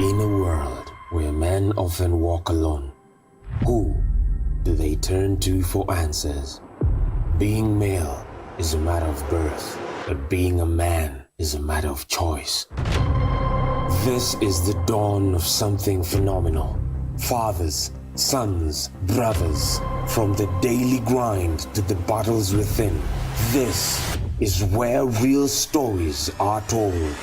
In a world where men often walk alone, who do they turn to for answers? Being male is a matter of birth, but being a man is a matter of choice. This is the dawn of something phenomenal. Fathers, sons, brothers, from the daily grind to the battles within. This is where real stories are told.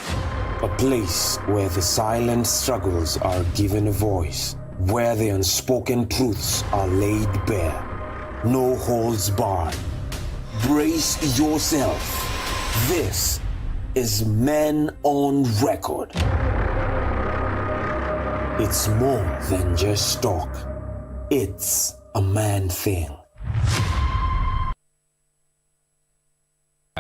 A place where the silent struggles are given a voice, where the unspoken truths are laid bare. No holds barred. Brace yourself. This is Men on Record. It's more than just talk. It's a man thing.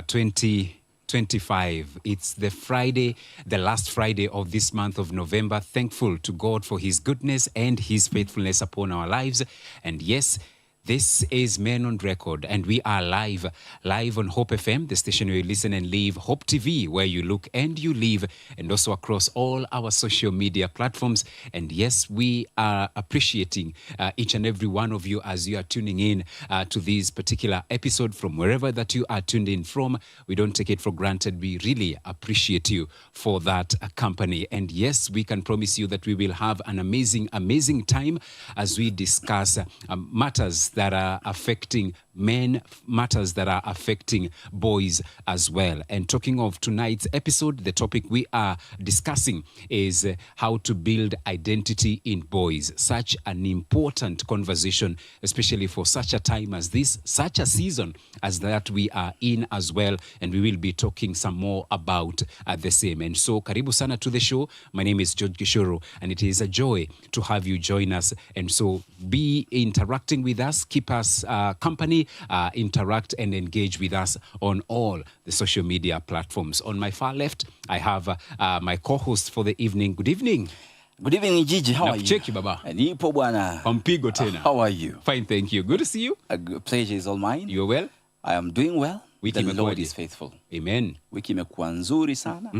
2025. It's the Friday, the last Friday of this month of November. Thankful to God for his goodness and his faithfulness upon our lives. And yes, this is Men on Record, and we are live on Hope FM, the station where you listen and live, Hope TV, where you look and you live, and also across all our social media platforms. And yes, we are appreciating each and every one of you as you are tuning in to this particular episode from wherever that you are tuned in from. We don't take it for granted. We really appreciate you for that company. And yes, we can promise you that we will have an amazing, amazing time as we discuss matters that are affecting men, matters that are affecting boys as well. And talking of tonight's episode, the topic we are discussing is how to build identity in boys. Such an important conversation, especially for such a time as this, such a season as that we are in as well. And we will be talking some more about the same. And so, karibu sana to the show. My name is Gichuru, and it is a joy to have you join us. And so, be interacting with us, keep us company, interact and engage with us on all the social media platforms. On my far left, I have my co-host for the evening. Good evening. Good evening, Gigi. How are you? Cheki baba. Nipo bwana. Pampigo tena. How are you? Fine, thank you. Good to see you. A pleasure is all mine. You are well? I am doing well. Wiki The Lord imekuwaje? is faithful. Amen. Wiki imekuwa nzuri sana.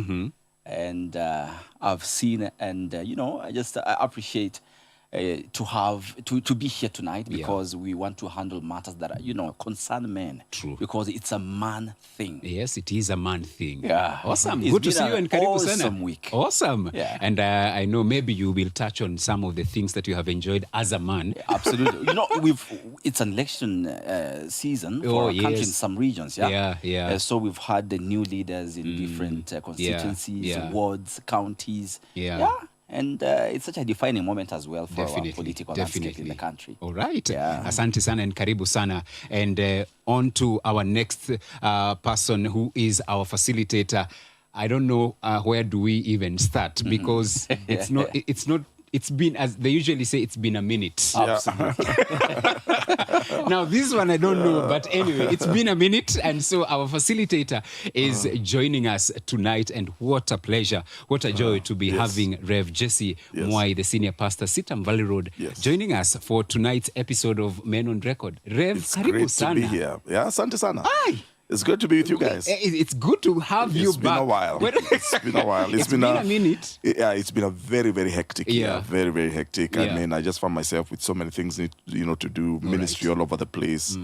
And I've seen and I just I appreciate to be here tonight because we want to handle matters that are, concern men. True. Because it's a man thing. Yes, it is a man thing. Yeah. Awesome. It's Good to been see you an and karibu sana. awesome week. Awesome. Yeah. And I know maybe you will touch on some of the things that you have enjoyed as a man. Absolutely. It's an election season for our country in some regions. Yeah. So we've had the new leaders in different constituencies, wards, counties. Yeah. And it's such a defining moment as well for our political landscape in the country. All right. Yeah. Asante sana and karibu sana. And on to our next person who is our facilitator. I don't know where do we even start because it's been, as they usually say, it's been a minute. Absolutely. Now, this one I don't know, but anyway, it's been a minute. And so our facilitator is joining us tonight. And what a pleasure, what a joy to be having Rev Jesse Mwai, the senior pastor, Sitam Valley Road, joining us for tonight's episode of Men on Record. Rev, it's karibu great sana. to be here. Yeah, asante sana. Hi. It's good to be with you guys. It's good to have you back. It's been a while. It's been a while. It's been a minute. Yeah, it's been a very, very hectic year. Very, very hectic. Yeah. I mean, I just found myself with so many things to do, ministry all over the place,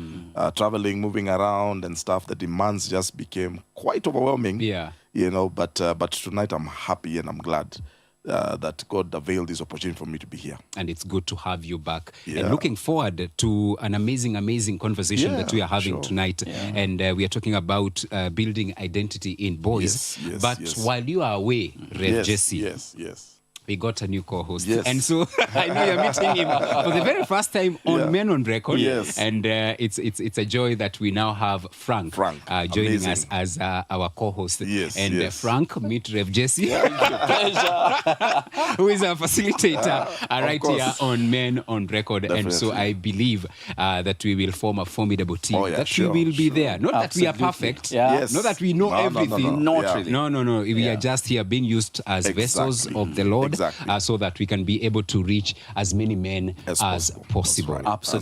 traveling, moving around and stuff. The demands just became quite overwhelming. Yeah. But tonight I'm happy and I'm glad that God availed this opportunity for me to be here. And it's good to have you back. Yeah. And looking forward to an amazing, amazing conversation that we are having tonight. Yeah. And we are talking about building identity in boys. But while you are away, Rev Jesse. Yes. We got a new co-host. Yes. And so I know you're meeting him for the very first time on Men on Record. Yes. And it's a joy that we now have Frank joining us as our co-host. Yes. And Frank, meet Rev Jesse, who is our facilitator right here on Men on Record. Definitely. And so I believe that we will form a formidable team. We will be there. Not that we are perfect. Yes. Not that we know everything. Not really. No. We are just here being used as vessels of the Lord. Exactly. So that we can be able to reach as many men as possible. Right. Absolutely.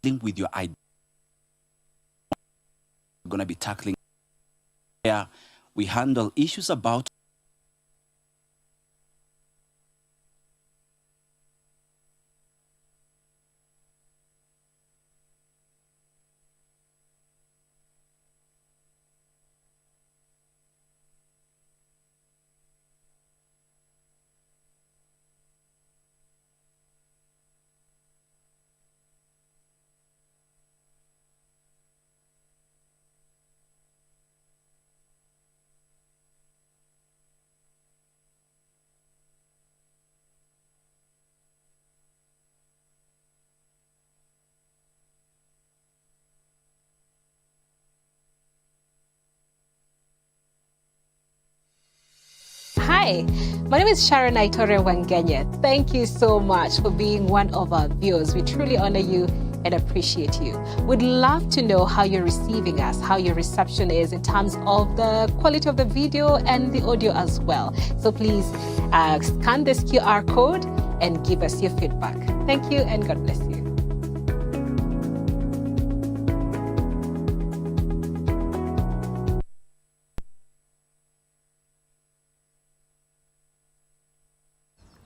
with your identity. We're going to be tackling where we handle issues about Hi, my name is Sharon Aitore Wangenya. Thank you so much for being one of our viewers. We truly honor you and appreciate you. We'd love to know how you're receiving us, how your reception is in terms of the quality of the video and the audio as well. So please scan this QR code and give us your feedback. Thank you and God bless you.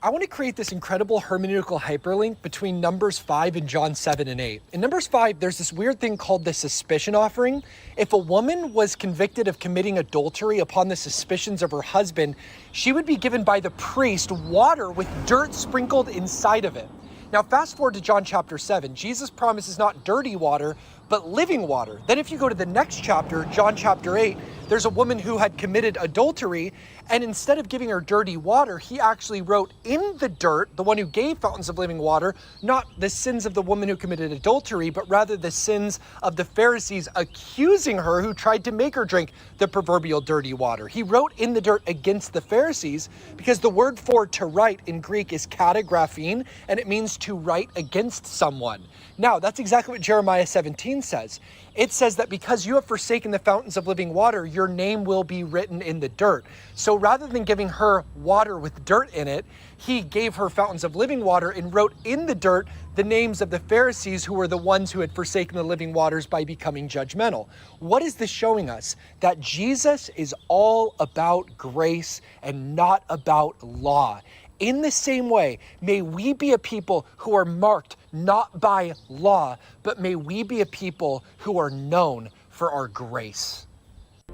I want to create this incredible hermeneutical hyperlink between Numbers 5 and John 7 and 8. In Numbers 5, there's this weird thing called the suspicion offering. If a woman was convicted of committing adultery upon the suspicions of her husband, she would be given by the priest water with dirt sprinkled inside of it. Now, fast forward to John chapter 7. Jesus promises not dirty water, but living water. Then if you go to the next chapter, John chapter 8, there's a woman who had committed adultery, and instead of giving her dirty water, he actually wrote in the dirt, the one who gave fountains of living water, not the sins of the woman who committed adultery, but rather the sins of the Pharisees accusing her who tried to make her drink the proverbial dirty water. He wrote in the dirt against the Pharisees because the word for to write in Greek is katagraphene, and it means to write against someone. Now, that's exactly what Jeremiah 17 says. It says that because you have forsaken the fountains of living water, your name will be written in the dirt. So rather than giving her water with dirt in it, he gave her fountains of living water and wrote in the dirt the names of the Pharisees who were the ones who had forsaken the living waters by becoming judgmental. What is this showing us? That Jesus is all about grace and not about law. In the same way, may we be a people who are marked not by law, but may we be a people who are known for our grace.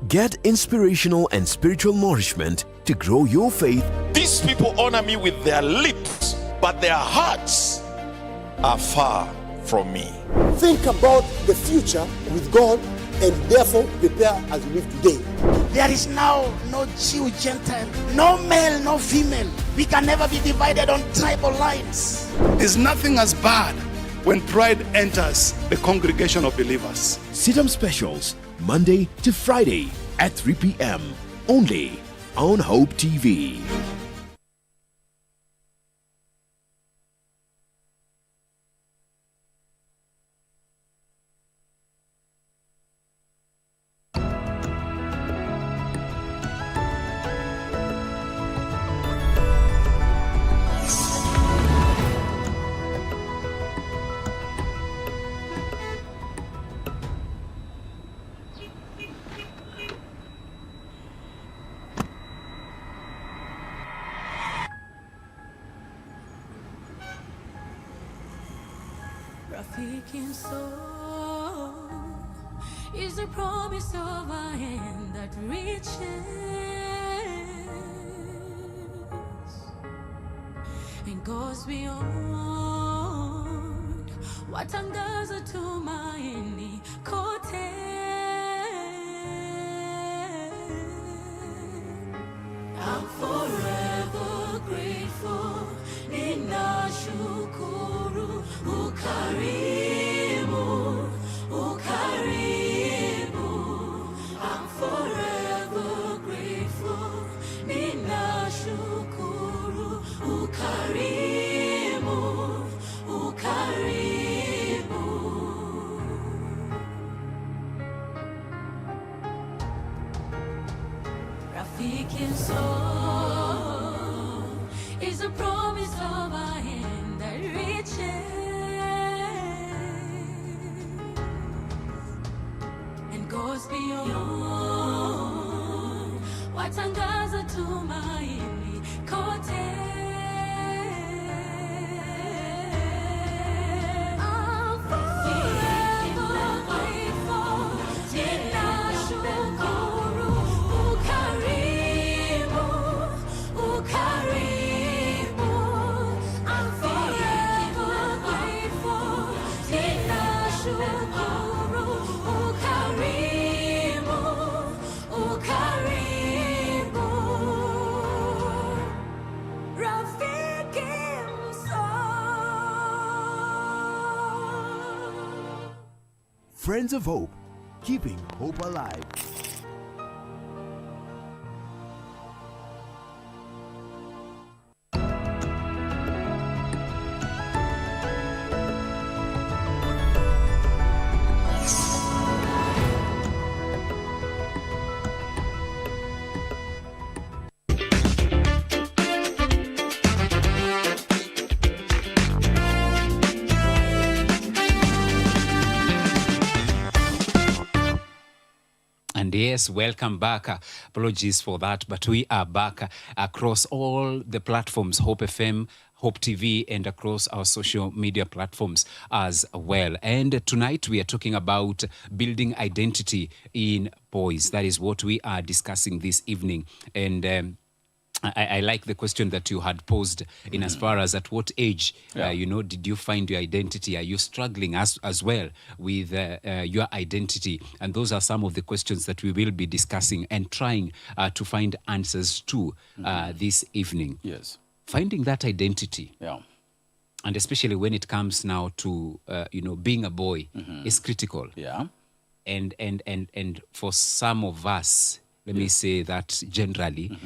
Get inspirational and spiritual nourishment to grow your faith. These people honor me with their lips, but their hearts are far from me. Think about the future with God and therefore prepare as we live today. There is now no Jew, Gentile, no male, no female. We can never be divided on tribal lines. There's nothing as bad when pride enters the congregation of believers. Sit-up specials, Monday to Friday at 3 p.m. only on Hope TV. Speaking so is the promise of a hand that reaches and goes beyond what angaza tumaini kote. I'm forever grateful. Nina shukuru ukarimu, ukarimu. I'm forever grateful. Nina shukuru ukarimu, ukarimu. Rafiki soul is a promise of a hand that reaches goes beyond. Watangaza tumaini kote. I'm forever grateful. Ninashukuru. Ukarimu, ukarimu. I'm forever grateful. Ninashukuru. Ukarimu, ukarimu. Rafiki mso. Friends of Hope, keeping hope alive. And yes, welcome back. Apologies for that, but we are back across all the platforms, Hope FM, Hope TV, and across our social media platforms as well. And tonight we are talking about building identity in boys. That is what we are discussing this evening. And I like the question that you had posed in as far as at what age, did you find your identity? Are you struggling as well with your identity? And those are some of the questions that we will be discussing and trying to find answers to this evening. Yes. Finding that identity. Yeah. And especially when it comes now to, being a boy is critical. Yeah. And for some of us, let me say that generally,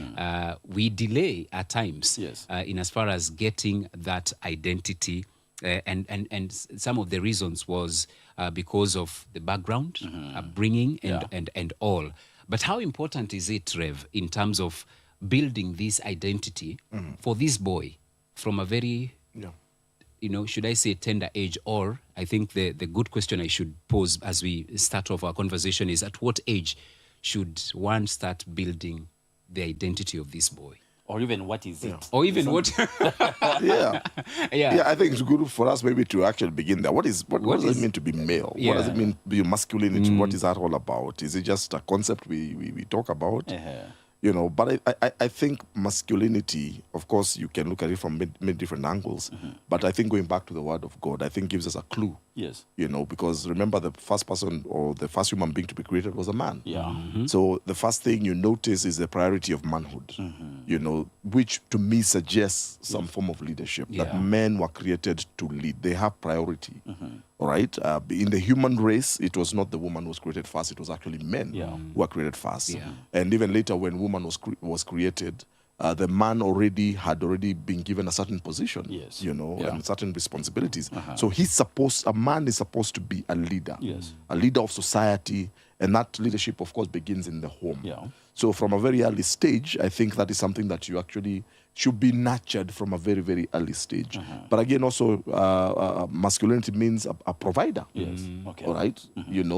we delay at times in as far as getting that identity. And some of the reasons was because of the background, upbringing, and all. But how important is it, Rev, in terms of building this identity for this boy from a very, should I say tender age? Or I think the good question I should pose as we start off our conversation is, at what age should one start building the identity of this boy? Or even what is it? Or even what? Yeah, I think it's good for us maybe to actually begin there. What does it mean to be male? What does it mean to be masculinity? What is that all about? Is it just a concept we talk about? But I think masculinity, of course, you can look at it from many different angles. But I think going back to the Word of God, I think gives us a clue. Yes. Because remember, the first person or the first human being to be created was a man. Yeah. So the first thing you notice is the priority of manhood, which to me suggests some form of leadership, that men were created to lead. They have priority. All right. In the human race, it was not the woman who was created first. It was actually men who were created first. And even later, when woman was created, the man had already been given a certain position, and certain responsibilities. So a man is supposed to be a leader, a leader of society, and that leadership, of course, begins in the home. So from a very early stage, I think that is something that you actually should be nurtured from a very, very early stage. But again, also, masculinity means a provider. Yes. Okay. All right?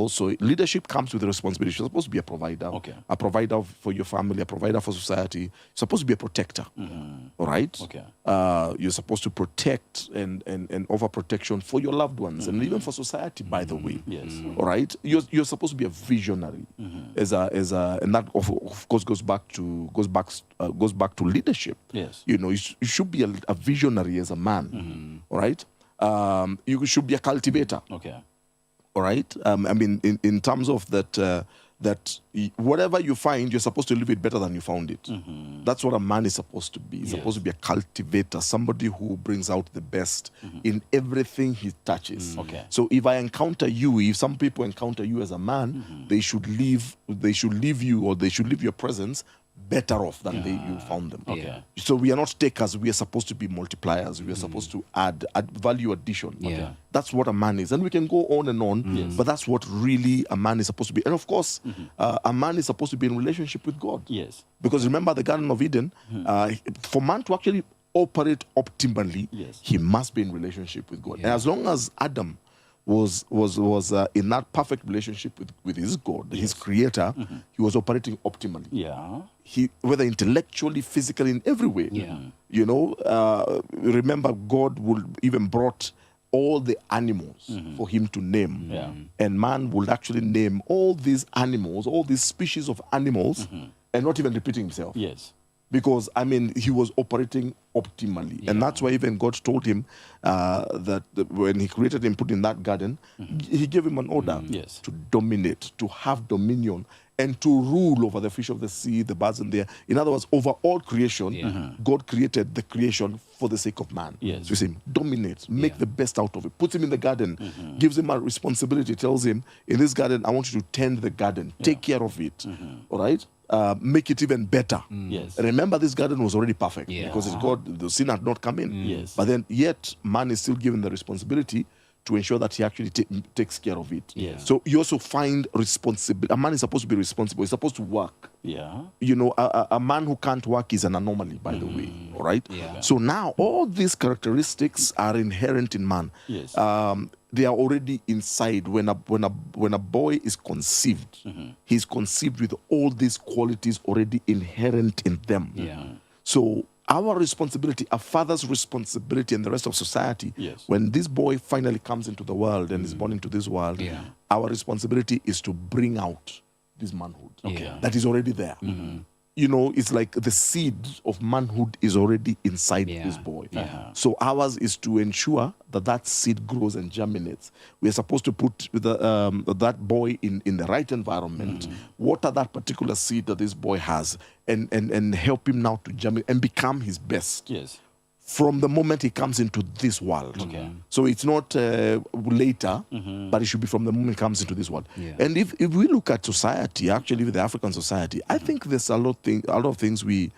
So leadership comes with the responsibility. You're supposed to be a provider. A provider for your family, a provider for society. You're supposed to be a protector. All right? Okay. You're supposed to protect and overprotection for your loved ones and even for society, by the way. Yes. All right? You're supposed to be a visionary. And that of course goes back to leadership. Yes. You should be a visionary as a man. All right? You should be a cultivator. Okay. All right? In terms of that whatever you find, you're supposed to live it better than you found it. That's what a man is supposed to be. He's supposed to be a cultivator, somebody who brings out the best in everything he touches. Okay. So if some people encounter you as a man, they should leave you, or they should leave your presence better off than you found them. Okay. So we are not takers. We are supposed to be multipliers. We are supposed to add value addition. Yeah. That's what a man is. And we can go on and on, but that's what really a man is supposed to be. And of course, a man is supposed to be in relationship with God. Yes. Because remember the Garden of Eden, for man to actually operate optimally, he must be in relationship with God. And as long as Adam was in that perfect relationship with his God, his creator. He was operating optimally. Yeah. He, whether intellectually, physically, in every way. Yeah. You know, remember God would even brought all the animals for him to name. Yeah. And man would actually name all these animals, all these species of animals, and not even repeating himself. Yes. Because, I mean, he was operating optimally. Yeah. And that's why even God told him that when he created him, put in that garden, he gave him an order Yes. to dominate, to have dominion, and to rule over the fish of the sea, the birds in there. In other words, over all creation, God created the creation for the sake of man. Yes. So you see, dominate, make the best out of it. Puts him in the garden, gives him a responsibility, tells him, in this garden, I want you to tend the garden, take care of it, all right? Make it even better. Yes. Remember, this garden was already perfect Yeah. because it's God, the sin had not come in. Yes. But then, yet, man is still given the responsibility to ensure that he actually takes care of it. Yeah. So you also find responsibility. A man is supposed to be responsible. He's supposed to work. Yeah. You know, a man who can't work is an anomaly, by the way. All right. Yeah. So now all these characteristics are inherent in man. Yes. They are already inside. When a boy is conceived, he's conceived with all these qualities already inherent in them. Yeah. So our responsibility, a father's responsibility, and the rest of society, Yes. when this boy finally comes into the world and is born into this world, our responsibility is to bring out this manhood that is already there. You know, it's like the seed of manhood is already inside this boy. So ours is to ensure that that seed grows and germinates. We are supposed to put that boy in the right environment, water that particular seed that this boy has, and help him now to germinate and become his best. Yes. From the moment he comes into this world. Okay. So it's not later, but it should be from the moment he comes into this world. Yeah. And if we look at society, actually with the African society, I think there's a lot of things we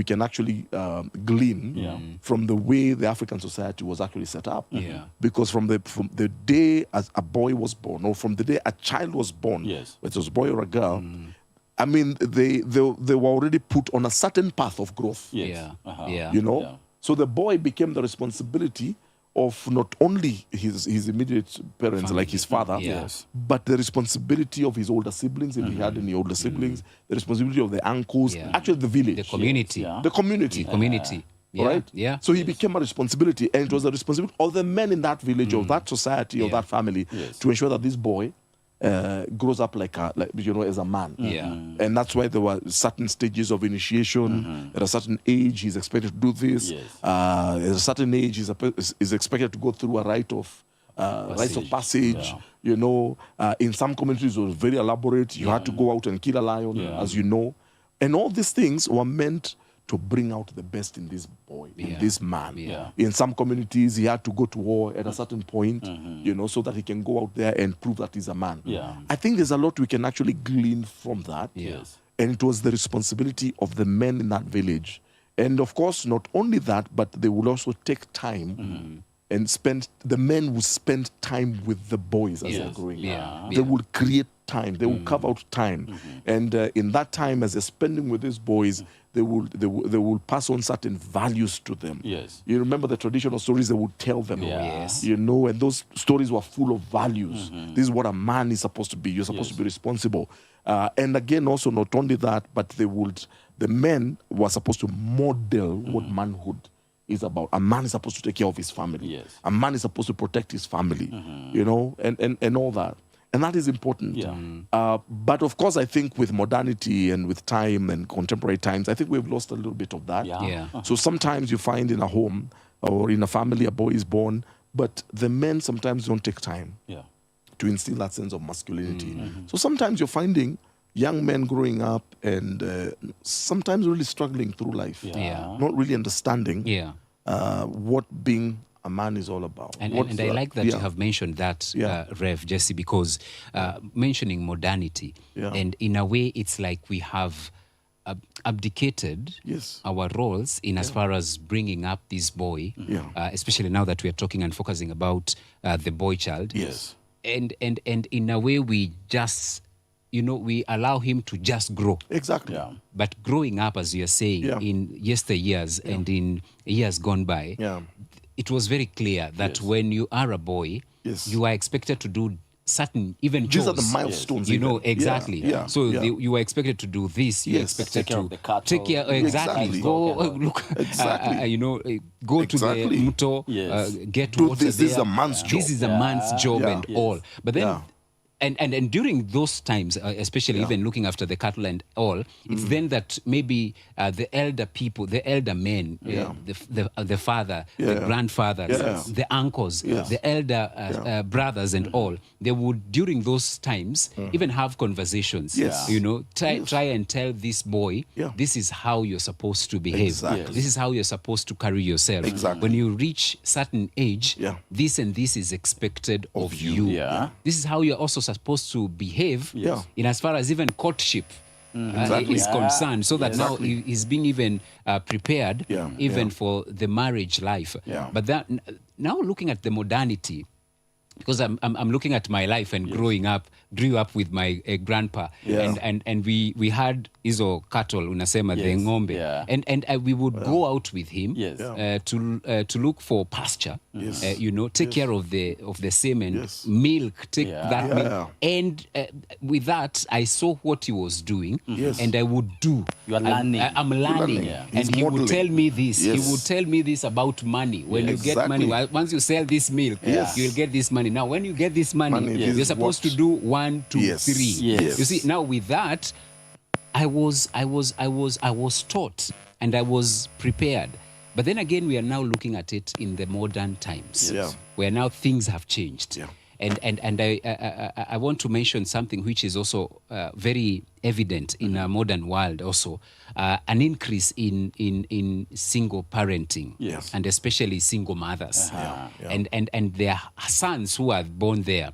can actually glean from the way the African society was actually set up. Yeah. Because from the day as a boy was born, or from the day a child was born, Yes. whether it was a boy or a girl, I mean, they were already put on a certain path of growth. Yes. Yeah. Yeah. You know? Yeah. So the boy became the responsibility of not only his immediate parents, like his father, Yes. but the responsibility of his older siblings, if he had any older siblings, the responsibility of the uncles, Yeah. actually the village. The community. Yeah. The community. The community. All right? Yeah. So he became a responsibility, and it was the responsibility of the men in that village, of that society, of that family, to ensure that this boy grows up like as a man. Yeah. And that's why there were certain stages of initiation. At a certain age, he's expected to do this. Yes. At a certain age, he's expected to go through a rite of passage. Yeah. You know, in some communities, it was very elaborate. You had to go out and kill a lion, as you know. And all these things were meant to bring out the best in this boy, in this man. Yeah. In some communities, he had to go to war at a certain point, you know, so that he can go out there and prove that he's a man. Yeah. I think there's a lot we can actually glean from that. Yes. And it was the responsibility of the men in that village. And of course, not only that, but they would also take time and the men would spend time with the boys as they're growing up. Yeah. They would create time. They would carve out time. And in that time, as they're spending with these boys, they will pass on certain values to them. Yes. You remember the traditional stories they would tell them. Yes. You know, and those stories were full of values. This is what a man is supposed to be. You're supposed to be responsible. And again, also not only that, but the men were supposed to model what manhood is about. A man is supposed to take care of his family. Yes. A man is supposed to protect his family. You know, and all that. And that is important. Yeah. But of course, I think with modernity and with time and contemporary times, I think we've lost a little bit of that. Yeah. Yeah. So sometimes you find in a home or in a family, a boy is born, but the men sometimes don't take time to instill that sense of masculinity. So sometimes you're finding young men growing up and sometimes really struggling through life, Yeah. not really understanding what being a man is all about. And I like that you have mentioned that, Rev, Jesse, because mentioning modernity, and in a way, it's like we have abdicated our roles in as far as bringing up this boy, especially now that we are talking and focusing about the boy child. Yes. And in a way, we just, we allow him to just grow. Exactly. Yeah. But growing up, as you're saying, in yesteryears and in years gone by, it was very clear that when you are a boy, Yes. you are expected to do certain even chores. These are the milestones. You know, even. exactly. Yeah. So yeah. you are expected to do this. You're Yes. expected Take care to of the cattle. take care. Exactly. Exactly. Go look. Exactly. You know, go Exactly. to the mto. Yes. Get Do water this. This is there. a man's job. This is a man's job Yeah. and Yes. all. But then. Yeah. And during those times, especially even looking after the cattle and all, it's then that maybe the elder people, the elder men, the father, the grandfather, the uncles, the elder brothers and all, they would, during those times, even have conversations. Yes. You know, try and tell this boy, this is how you're supposed to behave. Exactly. This is how you're supposed to carry yourself. Exactly. When you reach certain age, this and this is expected of you. Yeah. This is how you're also supposed to behave in as far as even courtship is concerned, so that now he's being even prepared even for the marriage life. But that now looking at the modernity, because I'm looking at my life and grew up with my grandpa, and we had hizo cattle unasema the ng'ombe, and we would go out with him to look for pasture, you know, take care of the semen, milk, take that milk, and with that I saw what he was doing, and I would do. You are learning. I'm learning, and he would tell me this. He would tell me this about money. When you get money, once you sell this milk, you will get this money. Now, when you get this money, you're supposed to do 1, 2, 3. You see, now with that, I was taught and I was prepared. But then again, we are now looking at it in the modern times, where now things have changed. And I want to mention something which is also very evident in a modern world also, an increase in single parenting, and especially single mothers, and their sons who are born there.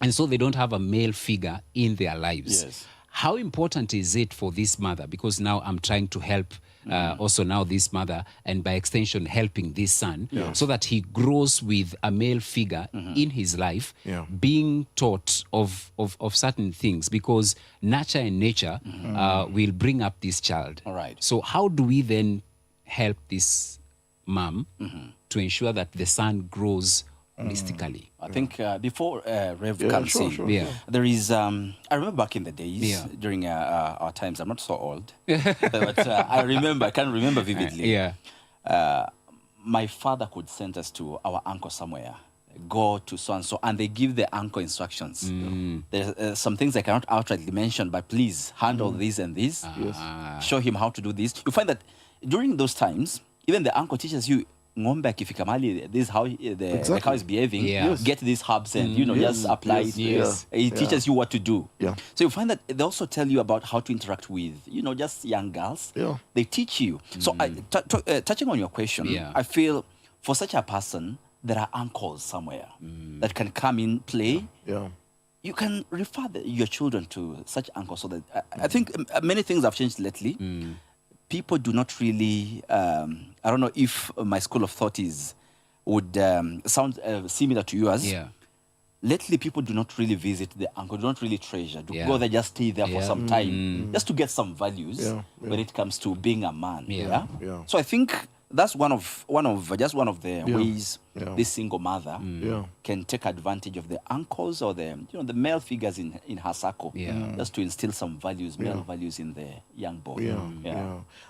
And so they don't have a male figure in their lives. How important is it for this mother? Because now I'm trying to help also now this mother, and by extension helping this son, so that he grows with a male figure in his life, being taught of certain things, because nurture and nature will bring up this child. All right. So how do we then help this mom to ensure that the son grows holistically? I think before Rev comes in, there is, I remember back in the days, during our times, I'm not so old, but I can't remember vividly. My father could send us to our uncle somewhere, go to so-and-so, and they give the uncle instructions. There's some things I cannot outrightly mention, but please handle this and this. Show him how to do this. You find that during those times, even the uncle teaches you, ng'ombe akifika mahali, this is how the cow is behaving. Get these herbs and just apply it. He teaches you what to do. So you find that they also tell you about how to interact with just young girls. They teach you. So touching on your question, I feel for such a person, there are uncles somewhere that can come in, play. You can refer your children to such uncles, so that I think many things have changed lately. People do not really, I don't know if my school of thought would sound similar to yours. Lately, people do not really visit the uncle, do not really treasure. Do go there, just stay there for some time, just to get some values when it comes to being a man. So I think that's one of the ways this single mother can take advantage of the uncles or the the male figures in her circle, just to instill some values, male values in the young boy.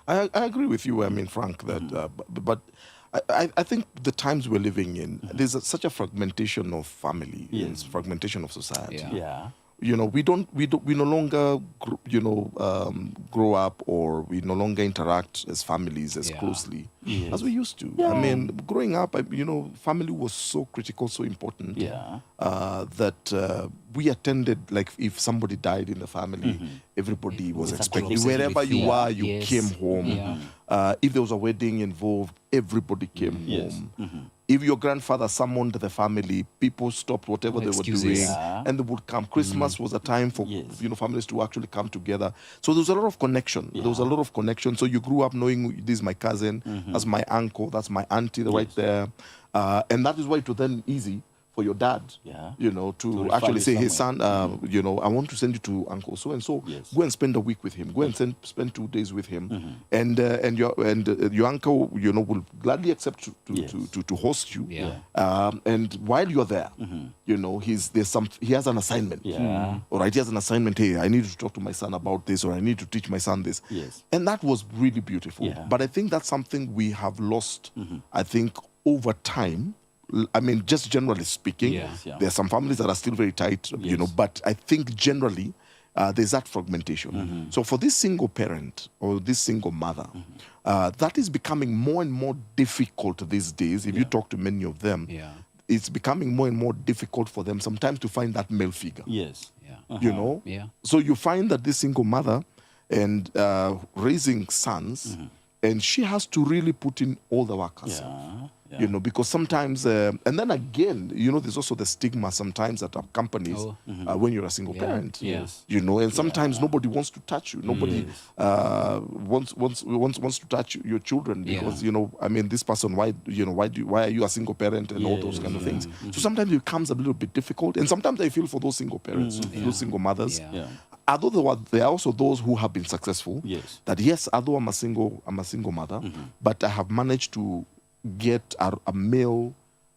I agree with you. I mean, Frank, that but I think the times we're living in, there's such a fragmentation of family, fragmentation of society. We no longer grow up, or we no longer interact as families as closely as we used to. I mean, growing up, family was so critical, so important that we attended, like if somebody died in the family, everybody was expecting. Wherever you are, you came home. If there was a wedding involved, everybody came home. If your grandfather summoned the family, people stopped whatever they were doing and they would come. Christmas was a time for families to actually come together. So there was a lot of connection. There was a lot of connection. So you grew up knowing this is my cousin, that's my uncle, that's my auntie right there. And that is why it was then easy for your dad, you know, to actually say, hey, son, you know, I want to send you to Uncle so-and-so. Go and spend a week with him. Go and spend 2 days with him. And your uncle, you know, will gladly accept to host you. And while you're there, you know, he has an assignment. All right, he has an assignment. Hey, I need to talk to my son about this, or I need to teach my son this. And that was really beautiful. But I think that's something we have lost, I think, over time. I mean, just generally speaking, there are some families that are still very tight, you know, but I think generally there's that fragmentation. So for this single parent or this single mother, that is becoming more and more difficult these days. If you talk to many of them, it's becoming more and more difficult for them sometimes to find that male figure. You know? So you find that this single mother and raising sons, and she has to really put in all the work herself. You know, because sometimes, and then again, you know, there's also the stigma sometimes that accompanies when you're a single parent. You know, and sometimes nobody wants to touch you. Nobody wants to touch your children because you know, I mean, this person, why are you a single parent and all those kind of things. So sometimes it becomes a little bit difficult, and sometimes I feel for those single parents, those single mothers. Although there are also those who have been successful. That yes, although I'm a single mother, but I have managed to get a male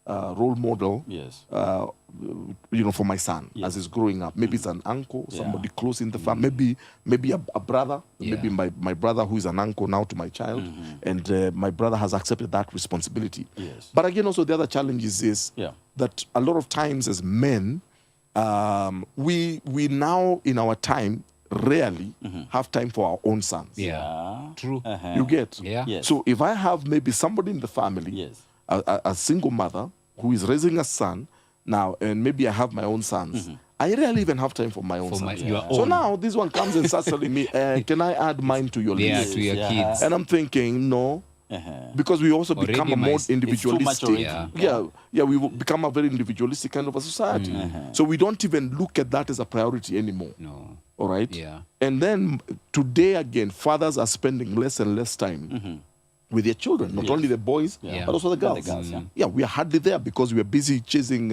role model, you know, for my son as he's growing up. Maybe it's an uncle, somebody close in the family, maybe a brother, maybe my brother who is an uncle now to my child, and my brother has accepted that responsibility. But again, also the other challenge is that a lot of times as men, we now in our time rarely have time for our own sons. True. You get? So if I have maybe somebody in the family, a single mother who is raising a son now, and maybe I have my own sons, I rarely even have time for my own sons. So now this one comes and starts telling me, can I add mine to your list? To your kids. And I'm thinking, no. Because we also become a more individualistic. We will become a very individualistic kind of a society. So we don't even look at that as a priority anymore. All right? And then today again, fathers are spending less and less time with their children, not only the boys, but also the girls. We are hardly there because we are busy chasing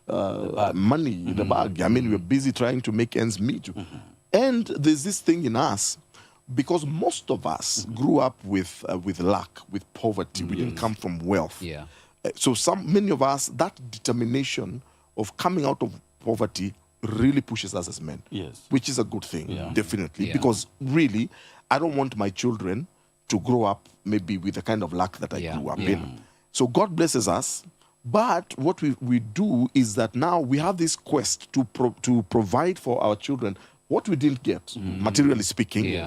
money in the bag. I mean, we are busy trying to make ends meet. And there's this thing in us, because most of us grew up with lack, with poverty. We didn't come from wealth. So many of us, that determination of coming out of poverty really pushes us as men, which is a good thing, definitely. Because really, I don't want my children to grow up maybe with the kind of lack that I grew up in. So God blesses us. But what we do is that now we have this quest to provide for our children what we didn't get, materially speaking.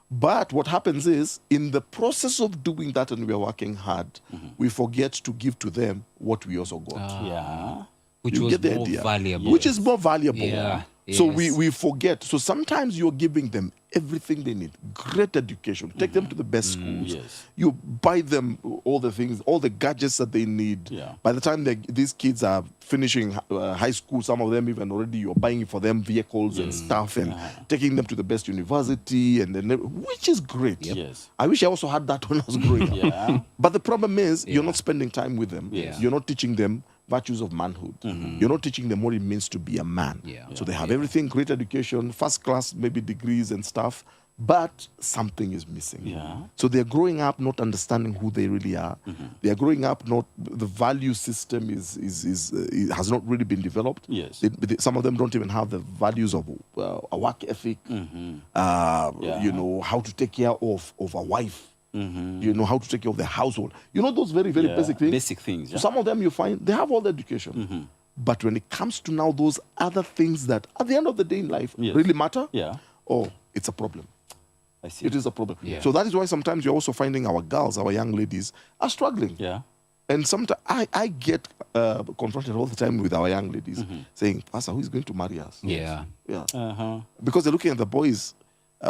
But what happens is, in the process of doing that and we are working hard, we forget to give to them what we also got. Which was more valuable. Which is more valuable. So we forget. So sometimes you're giving them everything they need. Great education. Take them to the best schools. You buy them all the things, all the gadgets that they need. By the time these kids are finishing high school, some of them even already, you're buying for them vehicles and stuff and taking them to the best university, and then which is great. I wish I also had that when I was growing up. But the problem is you're not spending time with them. You're not teaching them virtues of manhood. You're not teaching them what it means to be a man. So they have everything, great education, first class, maybe degrees and stuff, but something is missing. So they're growing up not understanding who they really are. They're growing up the value system has not really been developed. Some of them don't even have the values of a work ethic, you know, how to take care of a wife. You know, how to take care of the household. You know, those very, very basic things. Basic things. So some of them you find, they have all the education. But when it comes to now those other things that at the end of the day in life really matter, it's a problem. I see. It is a problem. So that is why sometimes you're also finding our girls, our young ladies, are struggling. And sometimes I get confronted all the time with our young ladies saying, Pastor, who is going to marry us? Because they're looking at the boys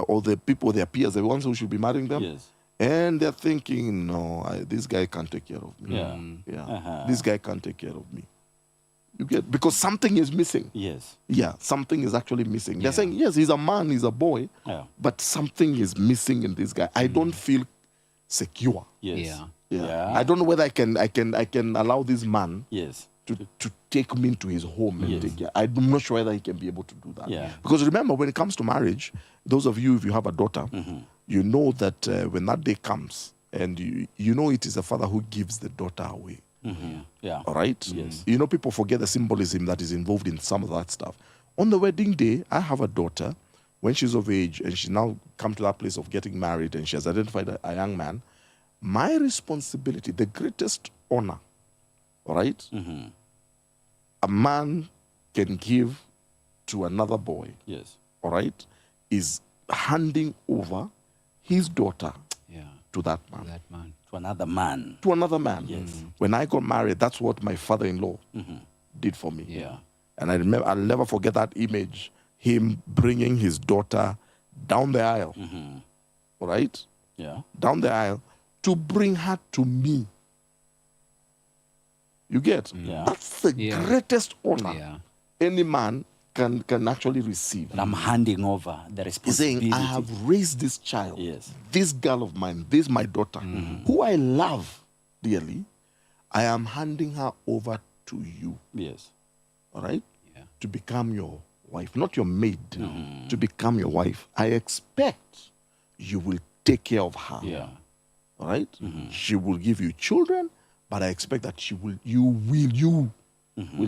or the people, their peers, the ones who should be marrying them. And they're thinking, no, this guy can't take care of me. This guy can't take care of me. You get, because something is missing. Something is actually missing. They're saying, yes, he's a man, he's a boy, but something is missing in this guy. I don't feel secure. I don't know whether I can allow this man to take me into his home and take care. I'm not sure whether he can be able to do that. Yeah. Because remember, when it comes to marriage, those of you, if you have a daughter, you know that when that day comes, and you know it is the father who gives the daughter away. Yeah. All right? Yes. You know, people forget the symbolism that is involved in some of that stuff. On the wedding day, I have a daughter. When she's of age and she now come to that place of getting married and she has identified a young man, my responsibility, the greatest honor, all right, a man can give to another boy, yes, all right, is handing over his daughter to that man. To another man. To another man. Yes. When I got married, that's what my father-in-law did for me. Yeah. And I remember, I'll never forget that image, him bringing his daughter down the aisle, all right? Yeah. Down the aisle to bring her to me. You get? Yeah. That's the greatest honor any man can actually receive. And I'm handing over the He's responsibility. saying, I have raised this child, Yes. this girl of mine, this my daughter, who I love dearly. I am handing her over to you. Yes. All right? To become your wife, not your maid, to become your wife. I expect you will take care of her. Yeah. All right? She will give you children, but I expect that you will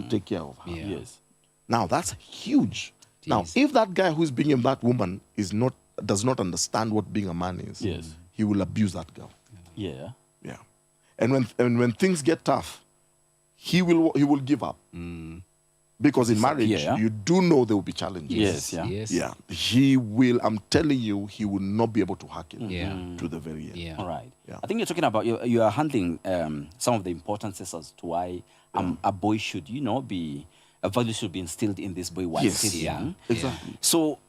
take care of her. Yes. Now that's huge. Now, if that guy who's being that woman does not understand what being a man is, he will abuse that girl. Yeah. Yeah. And when things get tough, he will give up. Because in marriage, you do know there will be challenges. Yes, yeah. Yes. Yeah. He will, I'm telling you, he will not be able to hack it to the very end. Yeah. All right. Yeah. I think you're talking about, you are handling some of the importances as to why a boy should, a value should be instilled in this boy while still young. Exactly. So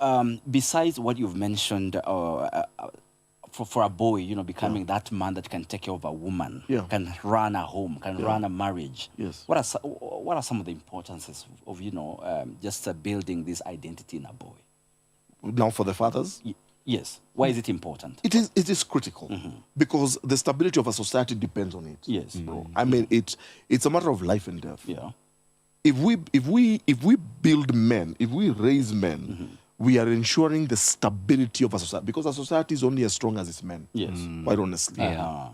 besides what you've mentioned, for a boy, becoming that man that can take care of a woman, can run a home, can run a marriage. Yes. What are some of the importances of just building this identity in a boy? Now for the fathers? Yes. Why is it important? It is critical because the stability of a society depends on it. Yes. Bro. I mean, it's a matter of life and death. Yeah. If we build men, if we raise men, we are ensuring the stability of a society, because a society is only as strong as its men. Yes. Quite honestly.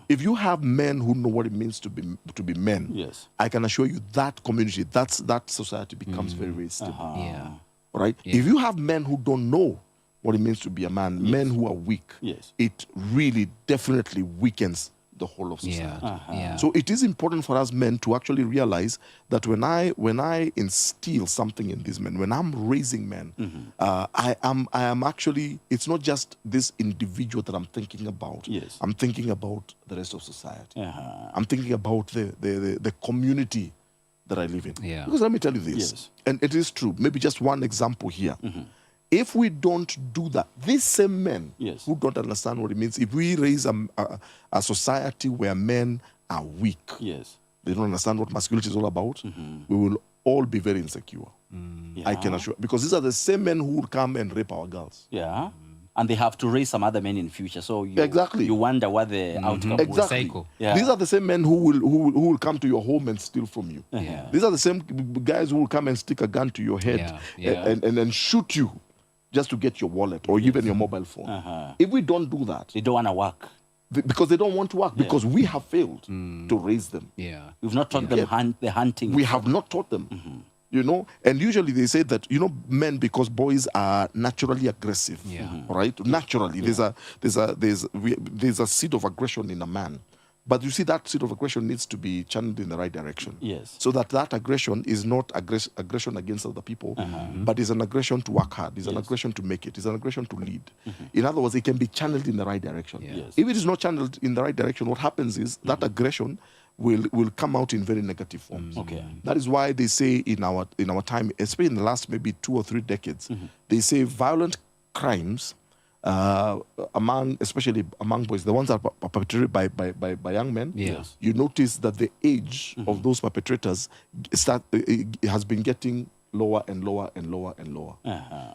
If you have men who know what it means to be men, yes, I can assure you that community, that society becomes very, very stable. Yeah. All right? Yeah. If you have men who don't know what it means to be a man, men who are weak, it really definitely weakens the whole of society. Yeah. So it is important for us men to actually realize that when I instill something in these men, when I'm raising men, I am actually, it's not just this individual that I'm thinking about. Yes. I'm thinking about the rest of society. I'm thinking about the community that I live in. Yeah. Because let me tell you this, and it is true, maybe just one example here. If we don't do that, these same men who don't understand what it means, if we raise a society where men are weak, they don't understand what masculinity is all about, we will all be very insecure. I can assure, because these are the same men who will come and rape our girls. Yeah. And they have to raise some other men in future. So you wonder what the outcome exactly. was. Yeah. These are the same men who will come to your home and steal from you. These are the same guys who will come and stick a gun to your head and shoot you just to get your wallet or even your mobile phone. If we don't do that, they don't want to work. Because they don't want to work, because we have failed to raise them. Yeah. We've not taught them the hunting. We have not taught them. And usually they say that, men, because boys are naturally aggressive, right? Naturally, there's a seed of aggression in a man. But you see, that seed of aggression needs to be channeled in the right direction. Yes. So that aggression is not aggression against other people, but is an aggression to work hard, is an aggression to make it, is an aggression to lead. In other words, it can be channeled in the right direction. Yes. If it is not channeled in the right direction, what happens is that aggression will come out in very negative forms. Okay. That is why they say in our time, especially in the last maybe 2 or 3 decades, they say violent crimes especially among boys, the ones that are perpetrated by young men, you notice that the age of those perpetrators has been getting lower and lower and lower and lower.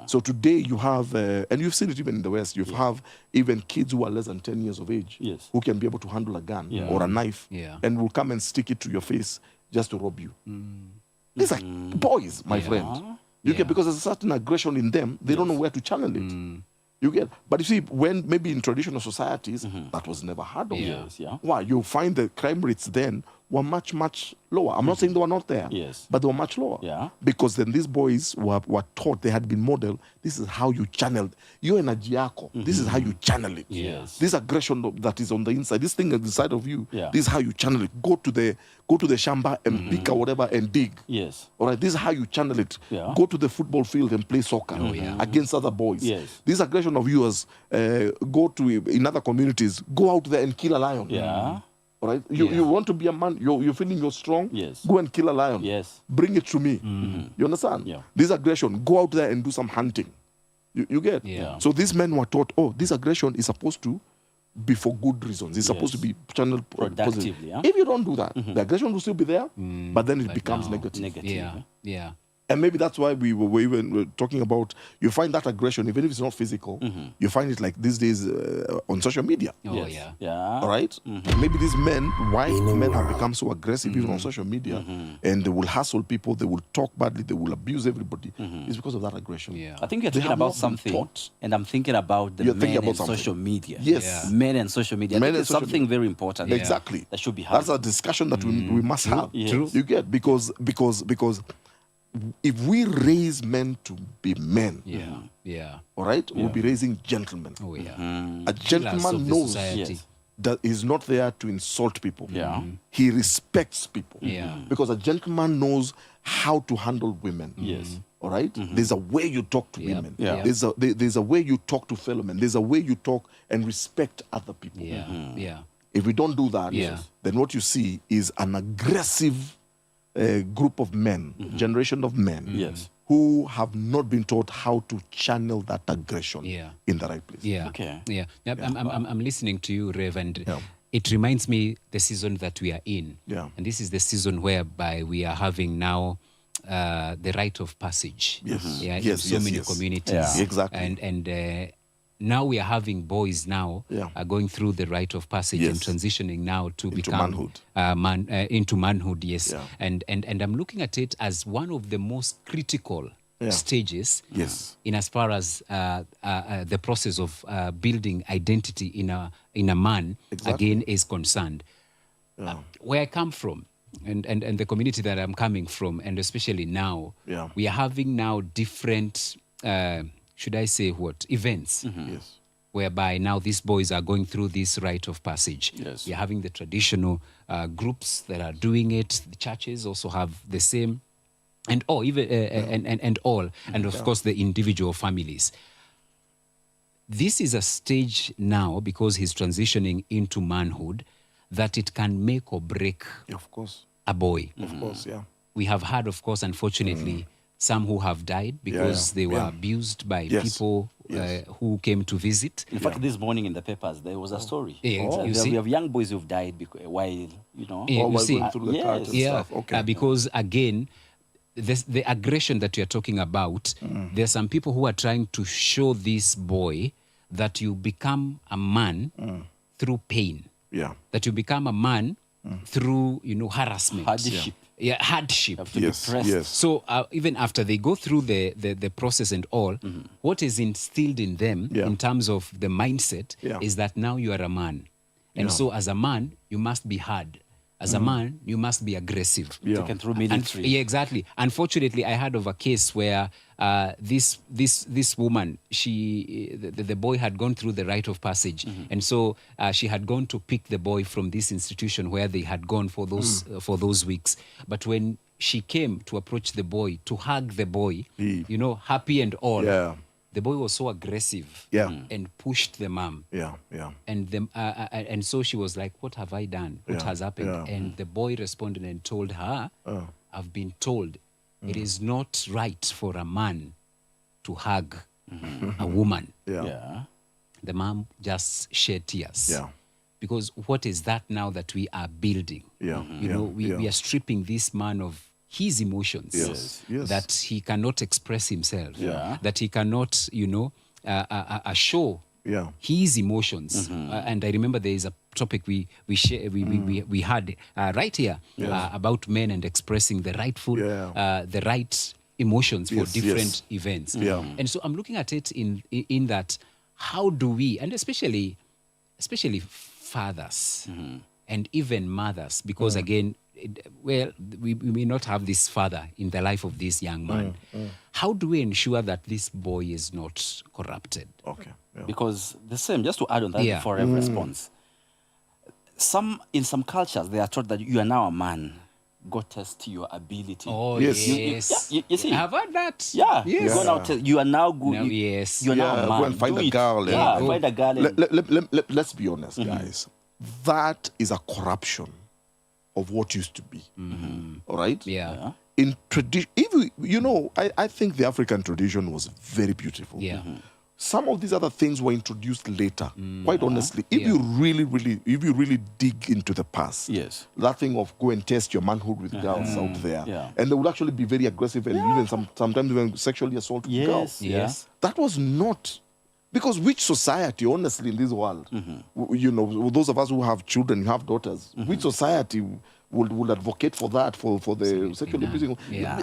So today you have, and you've seen it even in the West, you have even kids who are less than 10 years of age who can be able to handle a gun or a knife and will come and stick it to your face just to rob you. These are boys, my friend. You get, because there's a certain aggression in them, they don't know where to channel it. You get, but you see, when maybe in traditional societies, that was never heard of. Why? You find the crime rates then were much, much lower. I'm not saying they were not there, but they were much lower. Because then these boys were taught, they had been modeled, this is how you channel your energy. This is how you channel it. This aggression that is on the inside, this thing inside of you, this is how you channel it. Go to the shamba and pick or whatever and dig. All right, this is how you channel it. Go to the football field and play soccer against other boys. This aggression of yours, go to, in other communities, go out there and kill a lion. All right, you want to be a man, you're feeling you're strong, go and kill a lion, bring it to me. You understand? This aggression, go out there and do some hunting. You get? So these men were taught, oh, this aggression is supposed to be for good reasons. It's supposed to be channeled positively. If you don't do that, the aggression will still be there, but then it becomes negative. And maybe that's why we were even talking about, you find that aggression, even if it's not physical, you find it like these days on social media. All right? Maybe these men, white men have become so aggressive even on social media, and they will hassle people, they will talk badly, they will abuse everybody. It's because of that aggression. I think you're thinking about something, and I'm thinking about the men and social media. Men and social media. I think it's something very important. Exactly. That should be That's a discussion that we must have. You get? Because if we raise men to be men, all right, we'll be raising gentlemen. A gentleman knows that he's not there to insult people. He respects people. Because a gentleman knows how to handle women. All right? There's a way you talk to women. There's a way you talk to fellow men. There's a way you talk and respect other people. If we don't do that, then what you see is an aggressive group of men, generation of men, who have not been taught how to channel that aggression in the right place. I'm listening to you, Rev, and it reminds me the season that we are in. And this is the season whereby we are having now the rite of passage. In so many communities. Exactly. And now we are having boys now going through the rite of passage and transitioning now to become manhood. Into manhood, And I'm looking at it as one of the most critical stages in as far as the process of building identity in a man again is concerned. Where I come from and the community that I'm coming from, and especially now, we are having now different should I say what, events, whereby now these boys are going through this rite of passage. You're having the traditional groups that are doing it. The churches also have the same, and all, even and of course the individual families. This is a stage now, because he's transitioning into manhood, that it can make or break a boy. We have had, of course, unfortunately, some who have died because they were abused by people who came to visit. In fact, this morning in the papers, there was a story. We have young boys who've died while, you know, going through the cart and stuff. Because, again, the aggression that you're talking about, there are some people who are trying to show this boy that you become a man through pain. That you become a man through, harassment. Hardship. Hardship. Yes. So even after they go through the process and all, what is instilled in them in terms of the mindset is that now you are a man. And so as a man, you must be hard. As a man, you must be aggressive. Taken through military. Exactly. Unfortunately, I heard of a case where this woman, the boy had gone through the rite of passage, and so she had gone to pick the boy from this institution where they had gone for those weeks. But when she came to approach the boy, to hug the boy, happy and all. The boy was so aggressive and pushed the mom. And so she was like, what have I done? What has happened? And the boy responded and told her, I've been told it is not right for a man to hug a woman. The mom just shed tears. Because what is that now that we are building? We are stripping this man of his emotions, that he cannot express himself, that he cannot, show his emotions. And I remember there is a topic we had right here about men and expressing the rightful, the right emotions for different events. And so I'm looking at it in that, how do we, and especially fathers and even mothers, because again, we may not have this father in the life of this young man. How do we ensure that this boy is not corrupted? Because the same, just to add on that before I response, in some cultures, they are taught that you are now a man. Go test your ability. Oh, yes. You see? I have heard that. Yeah. Yes. Go now test. You are now good. No, yes. You are now a man. Go and find Do a it. girl. Find a girl. Let's be honest, guys. That is a corruption of what used to be. All right? Yeah. In tradition, I think the African tradition was very beautiful. Yeah. Some of these other things were introduced later. Quite honestly, if you really dig into the past, that thing of go and test your manhood with girls out there, and they would actually be very aggressive and even sometimes even sexually assault girls. Yes. That was not. Because which society, honestly, in this world, those of us who have children, who have daughters, which society would advocate for that, for the sexual abusing?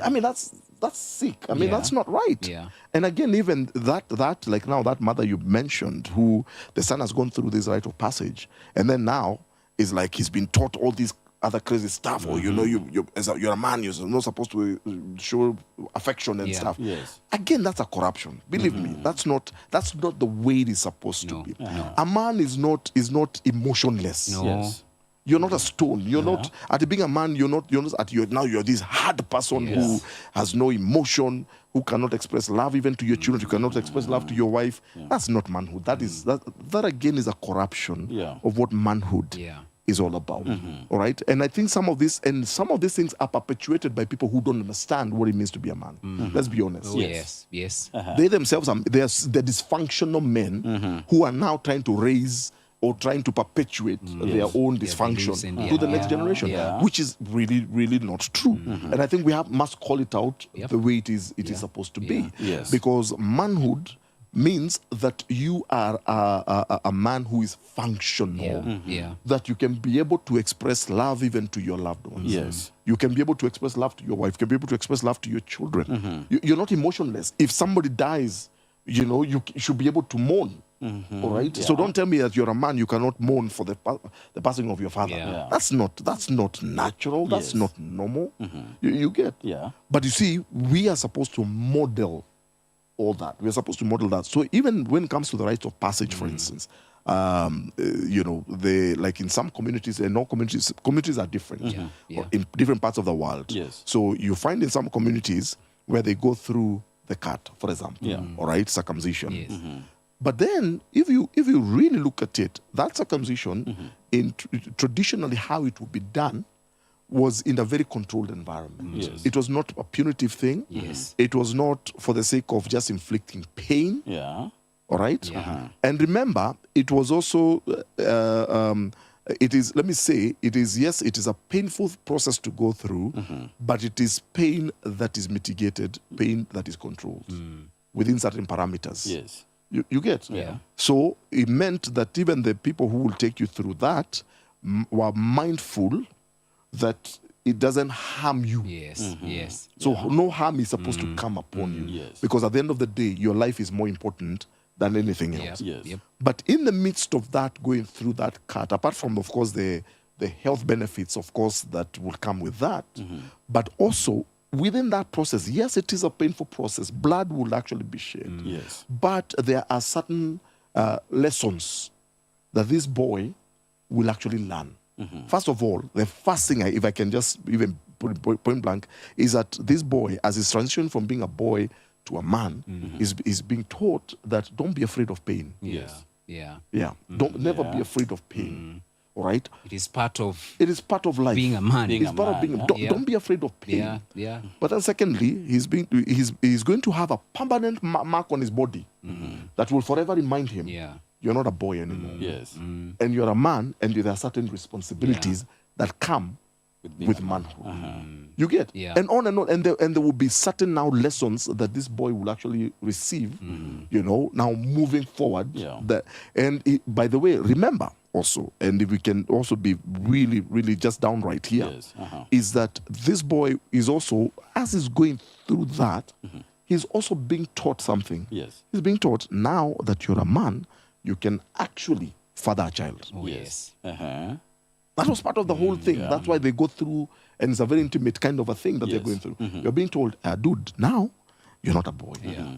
I mean, that's sick. I mean, that's not right. Yeah. And again, even that like now, that mother you mentioned, who the son has gone through this rite of passage, and then now is like he's been taught all these other crazy stuff, or you're a man, you're not supposed to show affection and stuff. Yes. Again, that's a corruption. Believe me, that's not the way it is supposed to be. No. A man is not emotionless. No. Yes. You're not a stone. You're not at being a man. You're not now you're this hard person who has no emotion, who cannot express love even to your children. You cannot express love to your wife. That's not manhood. That again is a corruption of what manhood is all about. All right. And I think some of these things are perpetuated by people who don't understand what it means to be a man. Let's be honest. Oh, yes. They themselves are the dysfunctional men who are now trying to raise or trying to perpetuate their own dysfunction to the next generation, which is really, really not true. And I think we must call it out the way it is supposed to be. Yes. Because manhood means that you are a man who is functional, that you can be able to express love even to your loved ones. Yes. You can be able to express love to your wife, you can be able to express love to your children. You're not emotionless. If somebody dies, you should be able to mourn. All right. So don't tell me that you're a man, you cannot mourn for the passing of your father. That's not natural. That's not normal. You get. Yeah. But you see, we are supposed to model all that. We are supposed to model that. So even when it comes to the rites of passage, for instance, they like in some communities, and all communities are different in different parts of the world. Yes. So you find in some communities where they go through the cut, for example, all right, circumcision. Yes. But then, if you really look at it, that circumcision, traditionally how it would be done, was in a very controlled environment. Yes. It was not a punitive thing. Yes. It was not for the sake of just inflicting pain. Yeah. All right? Yeah. And remember, it was also, it is a painful process to go through, but it is pain that is mitigated, pain that is controlled within certain parameters. Yes. You get? Yeah. So it meant that even the people who will take you through that were mindful that it doesn't harm you. Yes. Yes. So no harm is supposed to come upon you. Yes. Because at the end of the day, your life is more important than anything else. Yes. Yep. But in the midst of that, going through that cut, apart from, of course, the health benefits, of course, that will come with that, but also within that process, yes, it is a painful process. Blood will actually be shed. Yes. But there are certain lessons that this boy will actually learn. First of all, the first thing, if I can just even put it point blank, is that this boy, as he's transitioning from being a boy to a man, is being taught that don't be afraid of pain. Yes. Yeah. Yeah. Never be afraid of pain. All right? It is part of life. being a man. It's part of being a man. Don't be afraid of pain. Yeah. Yeah. But then secondly, he's going to have a permanent mark on his body that will forever remind him, you're not a boy anymore. Yes. And you're a man, and there are certain responsibilities that come with manhood. You get? Yeah. And on and on. And there will be certain now lessons that this boy will actually receive, you know, now moving forward. Yeah. By the way, remember also, and if we can also be really, really just downright here, is that this boy is also, as he's going through that, he's also being taught something. Yes. He's being taught now that you're a man, you can actually father a child. Oh, yes. That was part of the whole thing. That's why they go through, and it's a very intimate kind of a thing that they're going through. You're being told, dude, now you're not a boy.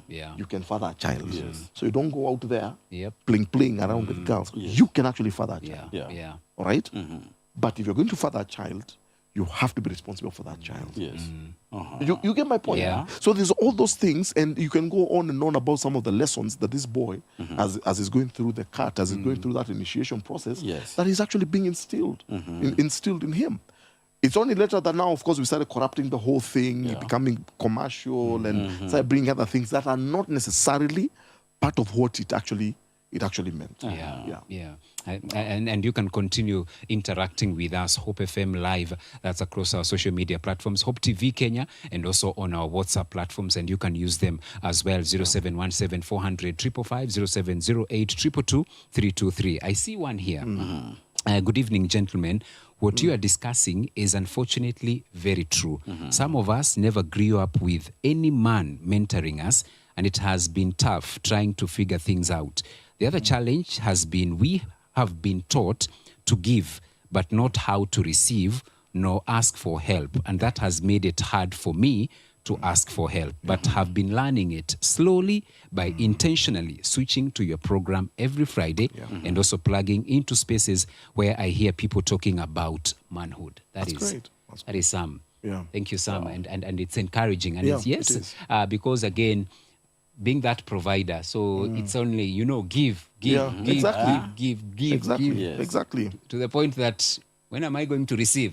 You can father a child. So you don't go out there playing around with girls. You can actually father a child. All right? But if you're going to father a child, you have to be responsible for that child. You get my point? So there's all those things, and you can go on and on about some of the lessons that this boy, as he's going through the cut, as he's going through that initiation process, that is actually being instilled in him. It's only later that now, of course, we started corrupting the whole thing, becoming commercial, and started bringing other things that are not necessarily part of what it actually meant. And you can continue interacting with us, Hope FM Live, that's across our social media platforms, Hope TV Kenya, and also on our WhatsApp platforms, and you can use them as well, 0717 400 555, 0708 222 323. I see one here. Good evening, gentlemen. What you are discussing is unfortunately very true. Some of us never grew up with any man mentoring us, and it has been tough trying to figure things out. The other challenge has been we have been taught to give, but not how to receive nor ask for help. And that has made it hard for me to ask for help, but have been learning it slowly by intentionally switching to your program every Friday and also plugging into spaces where I hear people talking about manhood. That's great. That is Sam. Thank you, Sam. And it's encouraging. And it is. Because again, being that provider, so it's only, give, exactly. give. Exactly. To the point that, when am I going to receive?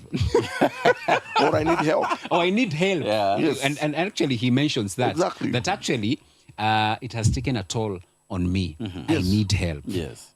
Or I need help. Or I need help. And actually, he mentions that. Exactly. That actually, it has taken a toll on me. I need help.